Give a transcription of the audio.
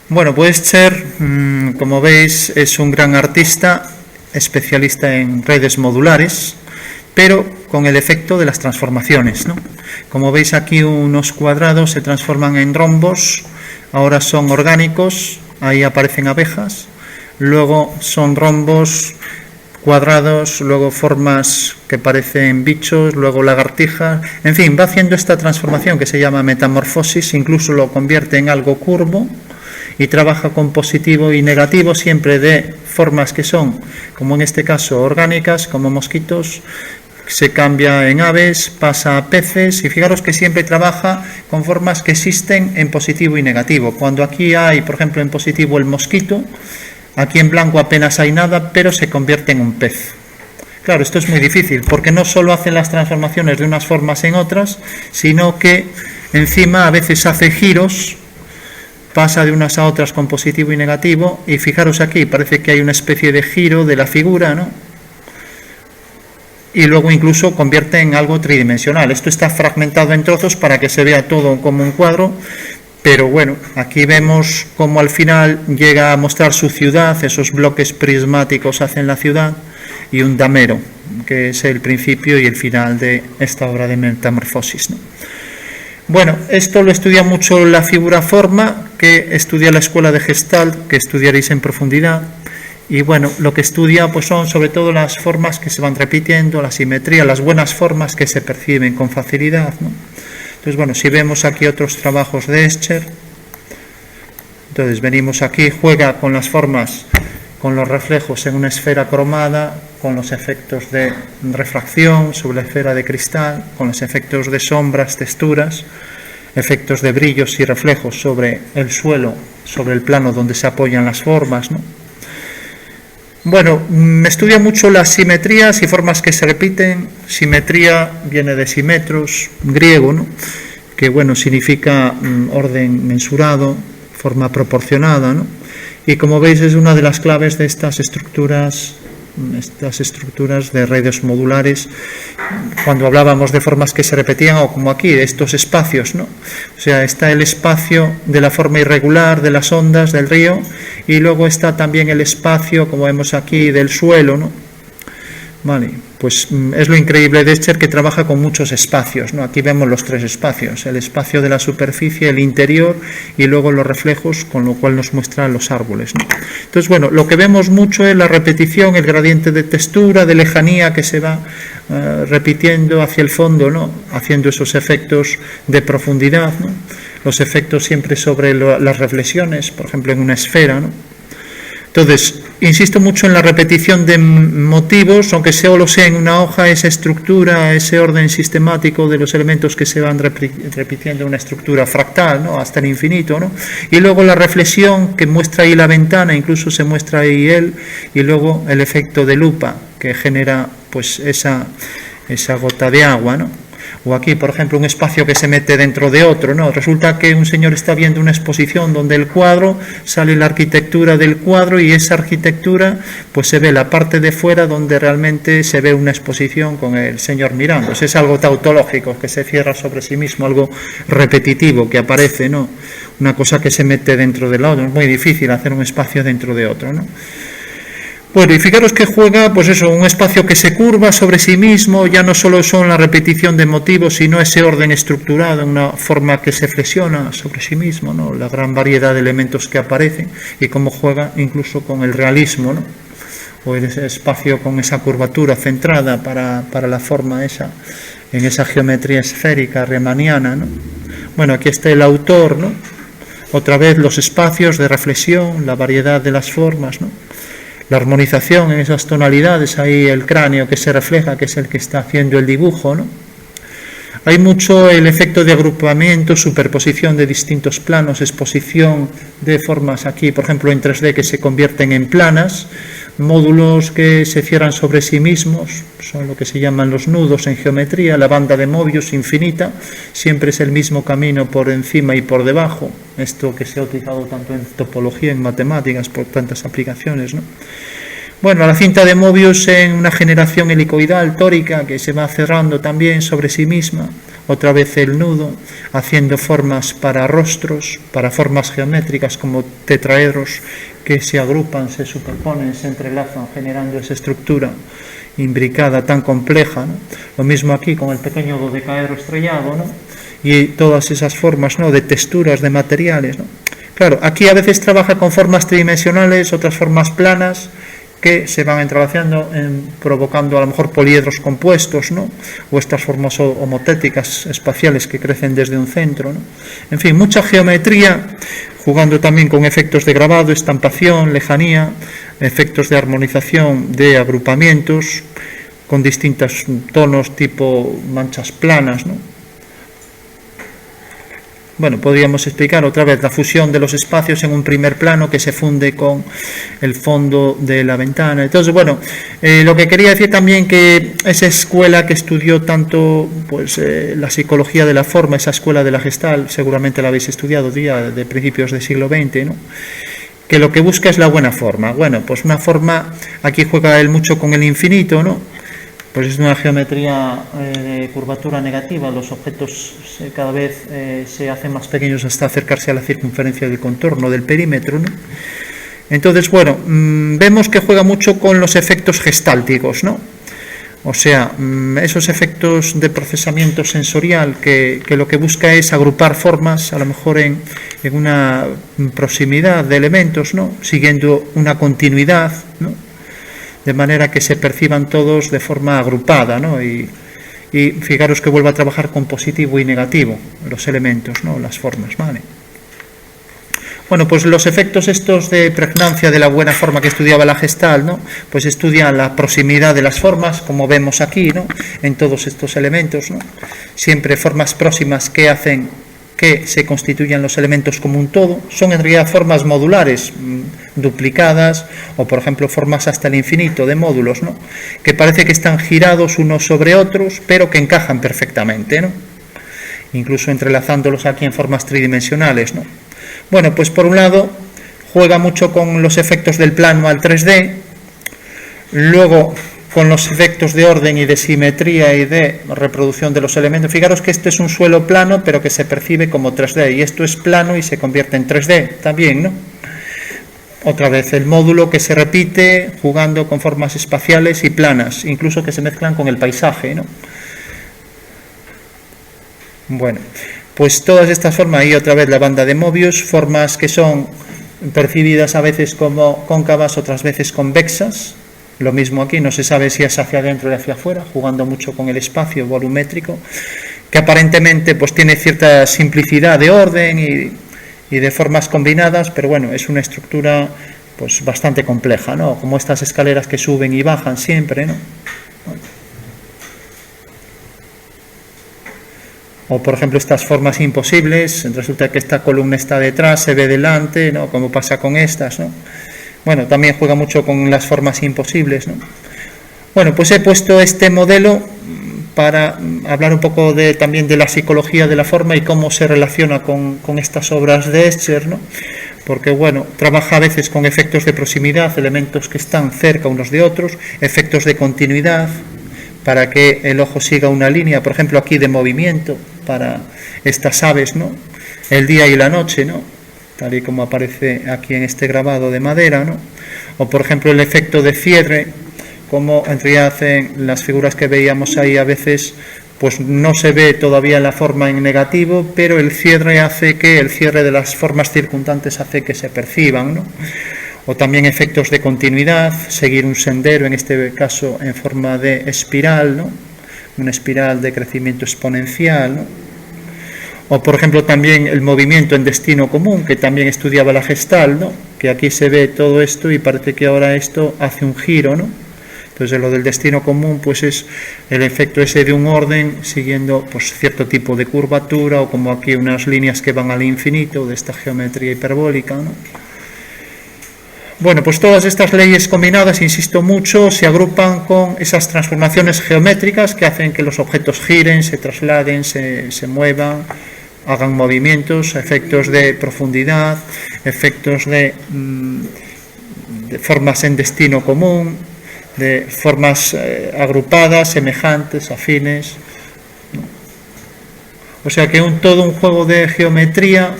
Bueno, pues Escher, como veis, es un gran artista, especialista en redes modulares, pero con el efecto de las transformaciones, ¿no? Como veis aquí, unos cuadrados se transforman en rombos, ahora son orgánicos, ahí aparecen abejas, luego son rombos, cuadrados, luego formas que parecen bichos, luego lagartijas, en fin, va haciendo esta transformación que se llama metamorfosis, incluso lo convierte en algo curvo y trabaja con positivo y negativo, siempre de formas que son, como en este caso, orgánicas, como mosquitos, se cambia en aves, pasa a peces, y fijaros que siempre trabaja con formas que existen en positivo y negativo. Cuando aquí hay, por ejemplo, en positivo el mosquito, aquí en blanco apenas hay nada, pero se convierte en un pez. Claro, esto es muy difícil, porque no solo hace las transformaciones de unas formas en otras, sino que encima a veces hace giros, pasa de unas a otras con positivo y negativo, y fijaros aquí, parece que hay una especie de giro de la figura, ¿no? Y luego incluso convierte en algo tridimensional. Esto está fragmentado en trozos para que se vea todo como un cuadro, pero bueno, aquí vemos cómo al final llega a mostrar su ciudad, esos bloques prismáticos hacen la ciudad, y un damero, que es el principio y el final de esta obra de metamorfosis, ¿no? Bueno, esto lo estudia mucho la figura-forma, que estudia la escuela de Gestalt, que estudiaréis en profundidad. Y bueno, lo que estudia pues son sobre todo las formas que se van repitiendo, la simetría, las buenas formas que se perciben con facilidad, ¿no? Entonces, bueno, si vemos aquí otros trabajos de Escher, entonces venimos aquí, juega con las formas, con los reflejos en una esfera cromada, con los efectos de refracción sobre la esfera de cristal, con los efectos de sombras, texturas, efectos de brillos y reflejos sobre el suelo, sobre el plano donde se apoyan las formas, ¿no? Bueno, estudia mucho las simetrías y formas que se repiten. Simetría viene de simetros, griego, ¿no? Que bueno, significa orden mensurado, forma proporcionada, ¿no? Y como veis es una de las claves de estas estructuras de redes modulares, cuando hablábamos de formas que se repetían, o como aquí, de estos espacios, ¿no? O sea, está el espacio de la forma irregular de las ondas del río, y luego está también el espacio, como vemos aquí, del suelo, ¿no? Vale, pues es lo increíble de Escher, que trabaja con muchos espacios, ¿no? Aquí vemos los tres espacios, el espacio de la superficie, el interior, y luego los reflejos, con lo cual nos muestran los árboles, ¿no? Entonces, bueno, lo que vemos mucho es la repetición, el gradiente de textura, de lejanía que se va repitiendo hacia el fondo, ¿no? Haciendo esos efectos de profundidad, ¿no? Los efectos siempre sobre las reflexiones, por ejemplo, en una esfera, ¿no? Entonces, insisto mucho en la repetición de motivos, aunque solo sea en una hoja, esa estructura, ese orden sistemático de los elementos que se van repitiendo en una estructura fractal, ¿no? Hasta el infinito, ¿no? Y luego la reflexión que muestra ahí la ventana, incluso se muestra ahí él, y luego el efecto de lupa que genera pues esa gota de agua, ¿no? O aquí, por ejemplo, un espacio que se mete dentro de otro, ¿no? Resulta que un señor está viendo una exposición donde el cuadro, sale la arquitectura del cuadro, y esa arquitectura, pues se ve la parte de fuera donde realmente se ve una exposición con el señor mirando. Es algo tautológico, que se cierra sobre sí mismo, algo repetitivo que aparece, ¿no? Una cosa que se mete dentro del otro. Es muy difícil hacer un espacio dentro de otro, ¿no? Bueno, y fijaros que juega, pues eso, un espacio que se curva sobre sí mismo, ya no solo son la repetición de motivos, sino ese orden estructurado, una forma que se flexiona sobre sí mismo, ¿no? La gran variedad de elementos que aparecen, y cómo juega incluso con el realismo, ¿no? O ese espacio con esa curvatura centrada para la forma esa, en esa geometría esférica riemanniana, ¿no? Bueno, aquí está el autor, ¿no? Otra vez los espacios de reflexión, la variedad de las formas, ¿no? La armonización en esas tonalidades, ahí el cráneo que se refleja, que es el que está haciendo el dibujo, ¿no? Hay mucho el efecto de agrupamiento, superposición de distintos planos, exposición de formas aquí, por ejemplo en 3D, que se convierten en planas, módulos que se cierran sobre sí mismos, son lo que se llaman los nudos en geometría, la banda de Mobius infinita, siempre es el mismo camino por encima y por debajo, esto que se ha utilizado tanto en topología, en matemáticas, por tantas aplicaciones, ¿no? Bueno, la cinta de Mobius en una generación helicoidal tórica que se va cerrando también sobre sí misma, otra vez el nudo, haciendo formas para rostros, para formas geométricas como tetraedros que se agrupan, se superponen, se entrelazan, generando esa estructura imbricada tan compleja, ¿no? Lo mismo aquí con el pequeño dodecaedro estrellado, ¿no? Y todas esas formas, ¿no?, de texturas, de materiales, ¿no? Claro, aquí a veces trabaja con formas tridimensionales, otras formas planas, que se van entrelazando, provocando a lo mejor poliedros compuestos, ¿no?, o estas formas homotéticas espaciales que crecen desde un centro, ¿no? En fin, mucha geometría, jugando también con efectos de grabado, estampación, lejanía, efectos de armonización de agrupamientos, con distintos tonos tipo manchas planas, ¿no? Bueno, podríamos explicar otra vez la fusión de los espacios en un primer plano que se funde con el fondo de la ventana. Entonces, bueno, lo que quería decir también que esa escuela que estudió tanto pues la psicología de la forma, esa escuela de la Gestalt, seguramente la habéis estudiado ya de principios del siglo XX, ¿no?, que lo que busca es la buena forma. Bueno, pues una forma, aquí juega él mucho con el infinito, ¿no? Pues es una geometría de curvatura negativa, los objetos cada vez se hacen más pequeños hasta acercarse a la circunferencia del contorno, del perímetro, ¿no? Entonces, bueno, vemos que juega mucho con los efectos gestálticos, ¿no? O sea, esos efectos de procesamiento sensorial que lo que busca es agrupar formas, a lo mejor en una proximidad de elementos, ¿no?, siguiendo una continuidad, ¿no?, de manera que se perciban todos de forma agrupada, ¿no? Y fijaros que vuelve a trabajar con positivo y negativo los elementos, ¿no?, las formas, ¿vale? Bueno, pues los efectos estos de pregnancia de la buena forma que estudiaba la Gestalt, ¿no?, pues estudian la proximidad de las formas, como vemos aquí, ¿no?, en todos estos elementos, ¿no?, siempre formas próximas que hacen que se constituyan los elementos como un todo. Son en realidad formas modulares, duplicadas, o por ejemplo formas hasta el infinito de módulos, ¿no?, que parece que están girados unos sobre otros, pero que encajan perfectamente, ¿no?, incluso entrelazándolos aquí en formas tridimensionales, ¿no? Bueno, pues por un lado juega mucho con los efectos del plano al 3D, luego con los efectos de orden y de simetría y de reproducción de los elementos. Fijaros que este es un suelo plano, pero que se percibe como 3D, y esto es plano y se convierte en 3D también, ¿no? Otra vez el módulo que se repite jugando con formas espaciales y planas, incluso que se mezclan con el paisaje, ¿no? Bueno, pues todas estas formas, y otra vez la banda de Mobius, formas que son percibidas a veces como cóncavas, otras veces convexas. Lo mismo aquí, no se sabe si es hacia adentro o hacia afuera, jugando mucho con el espacio volumétrico, que aparentemente pues tiene cierta simplicidad de orden y de formas combinadas, pero bueno, es una estructura pues bastante compleja, ¿no?, como estas escaleras que suben y bajan siempre, ¿no? O por ejemplo estas formas imposibles, resulta que esta columna está detrás, se ve delante, ¿no?, como pasa con estas, ¿no? Bueno, también juega mucho con las formas imposibles, ¿no? Bueno, pues he puesto este modelo para hablar un poco también de la psicología de la forma y cómo se relaciona con estas obras de Escher, ¿no? Porque, bueno, trabaja a veces con efectos de proximidad, elementos que están cerca unos de otros, efectos de continuidad, para que el ojo siga una línea, por ejemplo, aquí de movimiento, para estas aves, ¿no?, el día y la noche, ¿no?, tal y como aparece aquí en este grabado de madera, ¿no? O por ejemplo el efecto de cierre, como en realidad en las figuras que veíamos ahí a veces pues no se ve todavía la forma en negativo, pero el cierre de las formas circundantes hace que se perciban, ¿no? O también efectos de continuidad, seguir un sendero, en este caso en forma de espiral, ¿no?, una espiral de crecimiento exponencial, ¿no? O por ejemplo también el movimiento en destino común, que también estudiaba la Gestalt, ¿no?, que aquí se ve todo esto y parece que ahora esto hace un giro, ¿no? Entonces lo del destino común pues es el efecto ese de un orden siguiendo pues cierto tipo de curvatura, o como aquí unas líneas que van al infinito de esta geometría hiperbólica, ¿no? Bueno, pues todas estas leyes combinadas, insisto mucho, se agrupan con esas transformaciones geométricas que hacen que los objetos giren, se trasladen, se muevan, hagan movimientos, efectos de profundidad, efectos de formas en destino común, de formas agrupadas, semejantes, afines, ¿no? O sea que todo un juego de geometría